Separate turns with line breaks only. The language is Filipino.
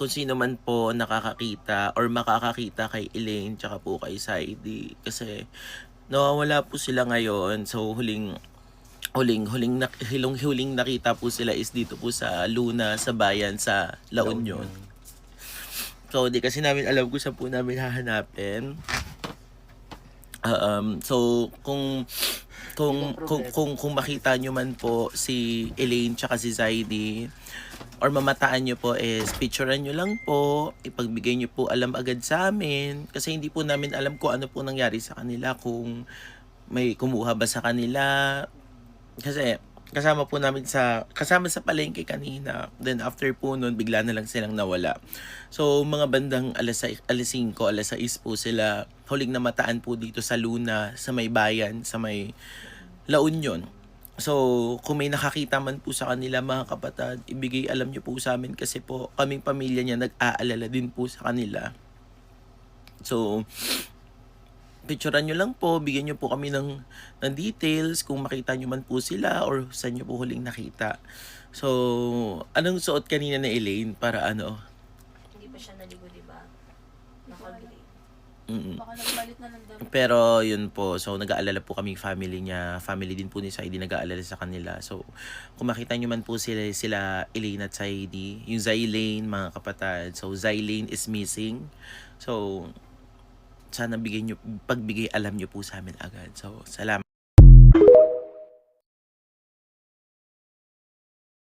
kung sino man po nakakakita or makakakita kay Elaine tsaka po kay Saidi. Kasi nawawala po sila ngayon. So huling nakita po sila is dito po sa Luna, sa bayan, sa La
La
Union.
Union.
So di kasi namin alam kung saan po namin hahanapin. So kung makita nyo man po si Elaine tsaka si Zaidi or mamataan nyo po is picturean nyo lang po, ipagbigay nyo po alam agad sa amin kasi hindi po namin alam kung ano po nangyari sa kanila, kung may kumuha ba sa kanila kasi kasama sa palengke kanina, then after po nun bigla na lang silang nawala. So mga bandang alas 5, alas 6 po sila huling namataan po dito sa Luna, sa may bayan, sa may La Union. So, kung may nakakita man po sa kanila mga kapatid, ibigay alam nyo po sa amin kasi po kaming pamilya niya nag-aalala din po sa kanila. So, picturean nyo lang po, bigyan nyo po kami ng details kung makita nyo man po sila or saan nyo po huling nakita. So, anong suot kanina na Elaine para ano?
Hindi pa siya naligo, di ba? Naka-gray.
Baka nagpalit na ng damit.
Pero yun po, so nag-aalala po kaming family niya, family din po ni Saidi nag-aalala sa kanila. So kung makita nyo man po sila Elaine at Saidi, yung Zylane mga kapatid, so Zylane is missing. So sana pagbigay alam nyo po sa amin agad. So salamat.